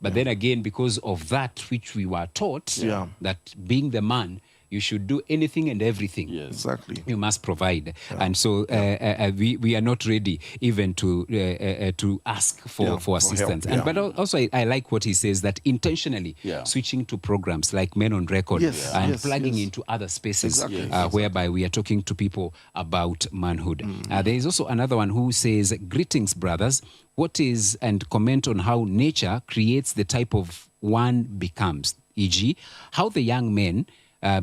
But then again, because of that which we were taught, that being the man, you should do anything and everything. Exactly. You must provide. And so we are not ready even to ask for assistance. But also I like what he says, that intentionally switching to programs like Men on Record and plugging into other spaces whereby we are talking to people about manhood. There is also another one who says, greetings, brothers. What is, and comment on how nature creates the type of one becomes, e.g., how the young men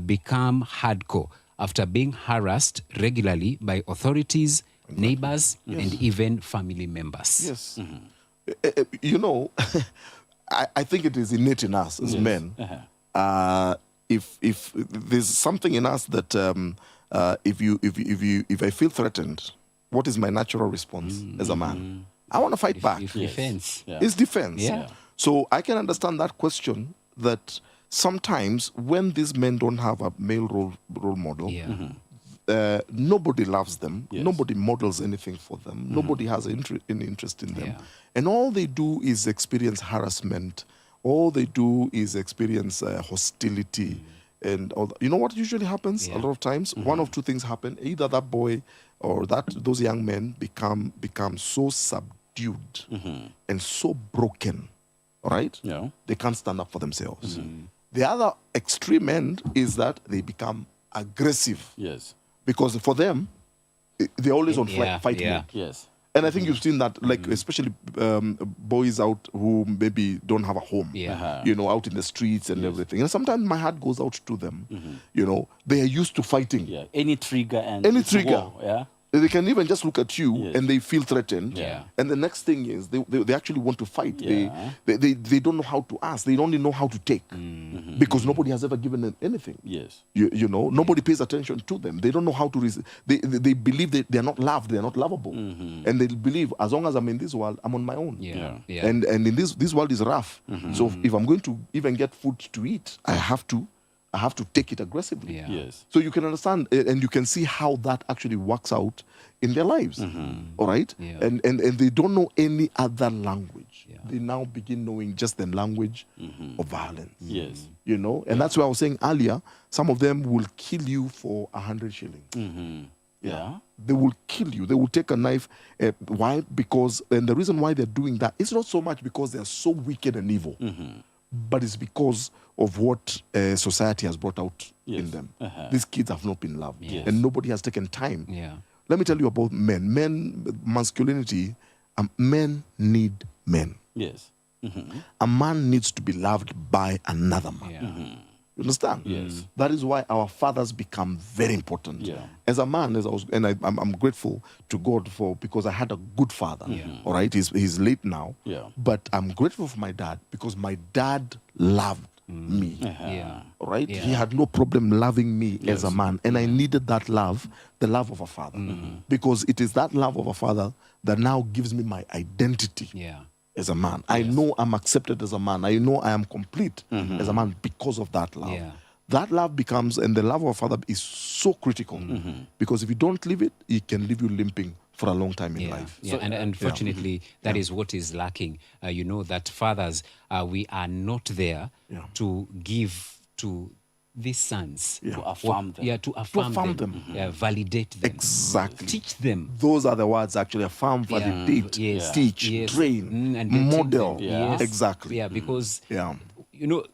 become hardcore after being harassed regularly by authorities, neighbors, and even family members. I think it is innate in us as men. If there's something in us that if I feel threatened, what is my natural response as a man? I want to fight back. Defense. It's defense. So I can understand that question, that sometimes when these men don't have a male role model, nobody loves them, nobody models anything for them, nobody has any interest in them. And all they do is experience harassment, all they do is experience hostility. And all you know what usually happens a lot of times? One of two things happen. Either that boy or those young men become so subdued and so broken, right? They can't stand up for themselves. The other extreme end is that they become aggressive. Because for them, they're always on fight mode. And I think you've seen that, like especially boys out who maybe don't have a home, out in the streets and everything. And sometimes my heart goes out to them. They are used to fighting. Any trigger. War, they can even just look at you and they feel threatened. And the next thing is they actually want to fight. They don't know how to ask. They only know how to take. Because nobody has ever given them anything. Nobody pays attention to them. They don't know how to they believe that they are not loved, they are not lovable. And they believe, as long as I'm in this world, I'm on my own. And in this world is rough. So if I'm going to even get food to eat, I have to I have to take it aggressively. Yeah. Yes. So you can understand, and you can see how that actually works out in their lives. All right? Yeah. And they don't know any other language. They now begin knowing just the language of violence. Yes. You know? And that's why I was saying earlier, some of them will kill you for 100 shillings. Yeah. They will kill you. They will take a knife. Why? Because, and the reason why they're doing that, it's not so much because they're so wicked and evil, but it's because of what society has brought out in them. These kids have not been loved, and nobody has taken time. Let me tell you about men. Men, masculinity, men need men. Yes. A man needs to be loved by another man. You understand? Yes. That is why our fathers become very important. Yeah. As a man, I'm grateful to God because I had a good father. All right, he's late now. Yeah. But I'm grateful for my dad because my dad loved me. All right, he had no problem loving me as a man, and I needed that love, the love of a father, because it is that love of a father that now gives me my identity. As a man, I know I'm accepted as a man. I know I am complete as a man because of that love. That love becomes, and the love of a father is so critical because if you don't live it, it can leave you limping for a long time in life. So, and unfortunately, that is what is lacking. You know that fathers, we are not there to give to these sons, to affirm them. To affirm them. Validate them. Exactly. Teach them. Those are the words actually: affirm, validate, teach, train, and model. Exactly. Because you know,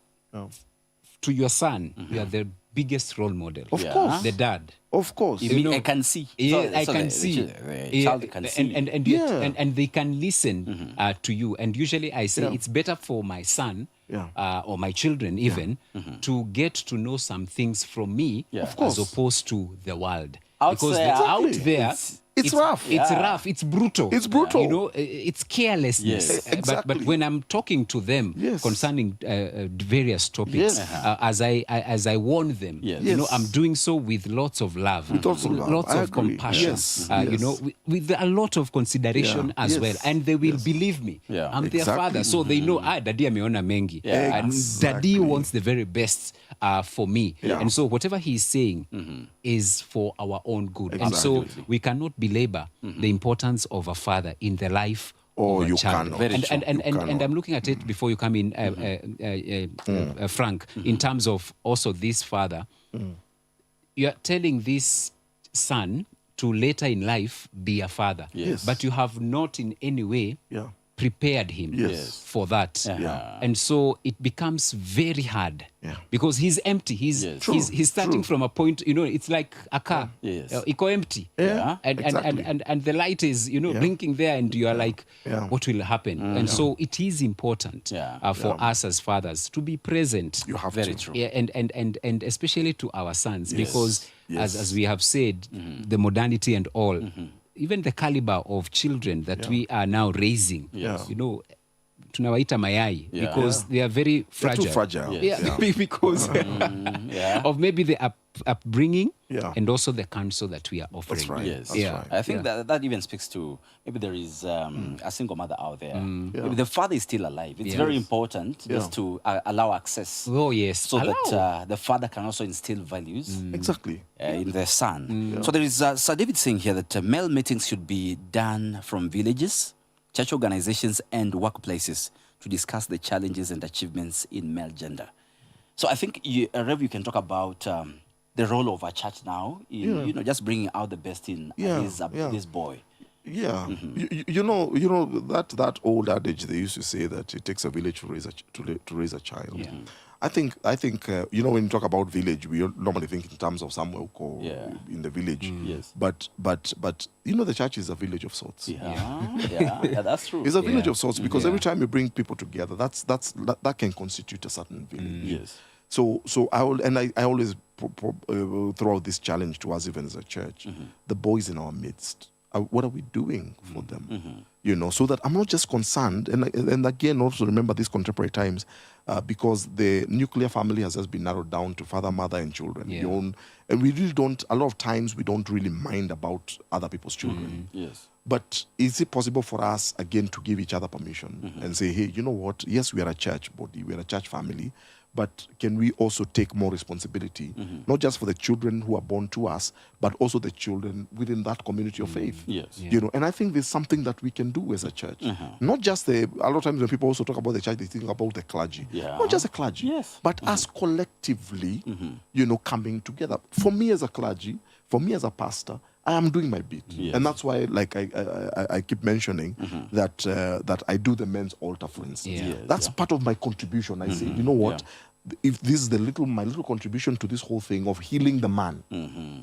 to your son, you are the biggest role model. Of course, the dad. Of course, you know, I can see. I can see. The child can see. And they can listen to you. And usually I say it's better for my son or my children even to get to know some things from me as opposed to the world. Because out there, it's rough. It's rough. It's brutal. It's brutal. You know, it's carelessness. Yes. Exactly. But when I'm talking to them concerning various topics, as I warn them, you know, I'm doing so with lots of love, lots of compassion, you know, with a lot of consideration as well. And they will believe me. I'm their father, so they know, Daddy ameona mengi. And Daddy wants the very best for me. And so whatever he's saying is for our own good. And so we cannot belabor the importance of a father in the life of a child. And I'm looking at it before you come in, Frank, in terms of also this father. You're telling this son to later in life be a father, but you have not in any way prepared him for that. And so it becomes very hard because he's empty. He's starting from a point, you know, it's like a car. Iko empty. And the light is, you know, blinking there and you are like, what will happen? And so it is important for us as fathers to be present. You have very to. true. And especially to our sons because as we have said, the modernity and all, even the caliber of children that we are now raising, you know, tunawaita mayai because they are very fragile. They're too fragile. Because of maybe the upbringing and also the counsel that we are offering. That's right. Yes. That's right. I think that even speaks to maybe there is a single mother out there. Maybe the father is still alive. It's very important just to allow access. Oh, yes. So that the father can also instill values. Exactly. In their son. So there is Sir David saying here that male meetings should be done from villages, church organizations, and workplaces to discuss the challenges and achievements in male gender. So I think, Rev, you can talk about the role of a church now in, you know, just bringing out the best in this boy. Yeah, you know that old adage they used to say that it takes a village to raise a child. I think you know, when you talk about village, we normally think in terms of somewhere in the village. But you know, the church is a village of sorts. That's true. It's a village of sorts because every time you bring people together, that can constitute a certain village. So I always throw out this challenge to us, even as a church, the boys in our midst. What are we doing for them? You know, so that I'm not just concerned, and again, also remember these contemporary times, because the nuclear family has just been narrowed down to father, mother, and children. And we really don't, a lot of times, we don't really mind about other people's children. But is it possible for us, again, to give each other permission and say, hey, you know what? Yes, we are a church body, we are a church family, but can we also take more responsibility, not just for the children who are born to us, but also the children within that community of faith? Yes. You know, and I think there's something that we can do as a church. Not just a lot of times when people also talk about the church, they think about the clergy. Not just the clergy, but us collectively, you know, coming together. For me as a clergy, for me as a pastor, I am doing my bit, and that's why, like I keep mentioning that that I do the men's altar, for instance. That's part of my contribution. I say, you know what? If this is my little contribution to this whole thing of healing the man,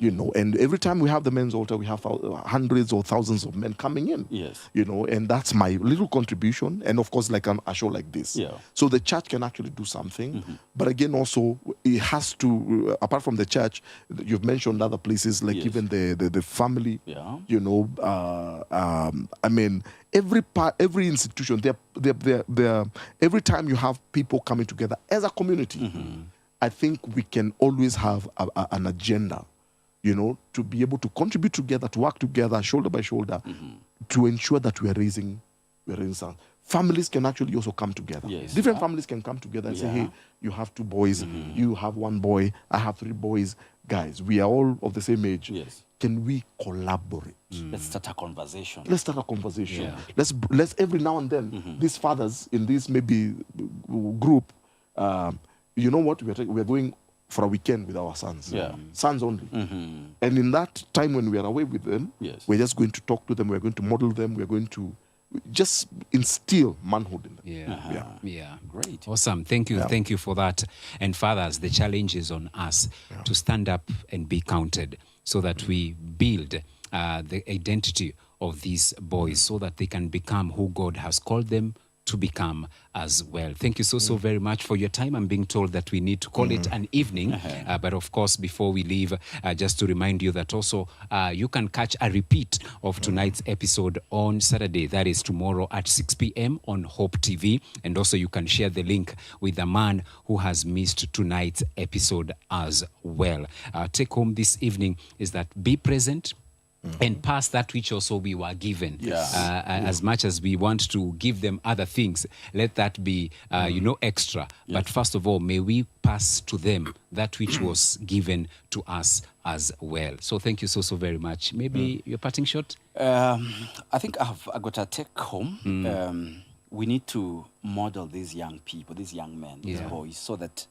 you know, and every time we have the men's altar, we have hundreds or thousands of men coming in, you know, and that's my little contribution. And of course, like a show like this, so the church can actually do something. But again, also it has to, apart from the church, you've mentioned other places like even the family, you know. I mean, every institution, every time you have people coming together as a community, I think we can always have an agenda, you know, to be able to contribute together, to work together, shoulder by shoulder, to ensure that we are raising sons. Families can actually also come together. Different families can come together and say, hey, you have 2 boys, you have 1 boy, I have 3 boys. Guys, we are all of the same age. Can we collaborate? Let's start a conversation. Let's every now and then, these fathers in this maybe group, you know what, we're going for a weekend with our sons. Sons only. And in that time when we are away with them, we're just going to talk to them, we're going to model them, we're going to just instill manhood in them. Great. Awesome. Thank you. Thank you for that. And fathers, the challenge is on us to stand up and be counted so that we build the identity of these boys so that they can become who God has called them to become as well. Thank you so very much for your time. I'm being told that we need to call it an evening. But of course, before we leave, just to remind you that also you can catch a repeat of tonight's episode on Saturday. That is tomorrow at 6 p.m. on Hope TV. And also you can share the link with the man who has missed tonight's episode as well. Take home this evening is that be present, and pass that which also we were given. As much as we want to give them other things, let that be, you know, extra. But first of all, may we pass to them that which was given to us as well. So thank you so very much. Maybe your parting shot? I think I got a take home. We need to model these young people, these young men, these boys, so that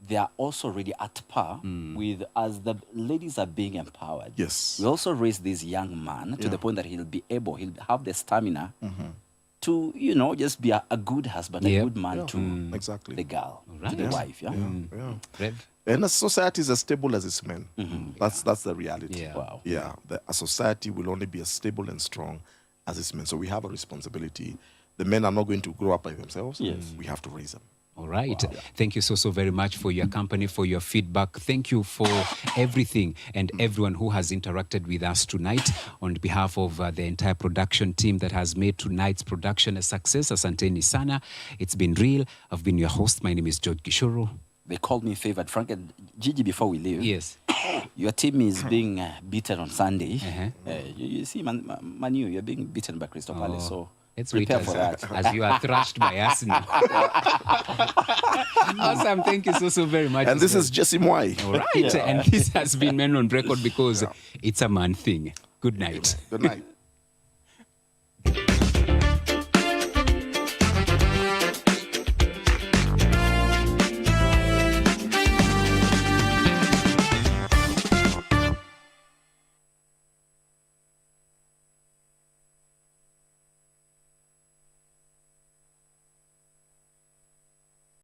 they are also really at par with, as the ladies are being empowered. We also raise this young man to the point that he'll have the stamina to, you know, just be a good husband, a good man to the girl, to the wife. And a society is as stable as its men. That's the reality. A society will only be as stable and strong as its men. So we have a responsibility. The men are not going to grow up by themselves. We have to raise them. All right. Thank you so very much for your company, for your feedback. Thank you for everything and everyone who has interacted with us tonight. On behalf of the entire production team that has made tonight's production a success, asanteni sana. It's been real. I've been your host. My name is George Gichuru. They called me Favoured Franc. And Gigi, before we leave, your team is being beaten on Sunday. You see, Manu, you're being beaten by Crystal Palace. So let's prepare for that. As you are thrashed by Arsenal. Awesome. Thank you so very much. And this is Jesse Mwai. All right. And this has been Men on Record because it's a man thing. Good night. Good night.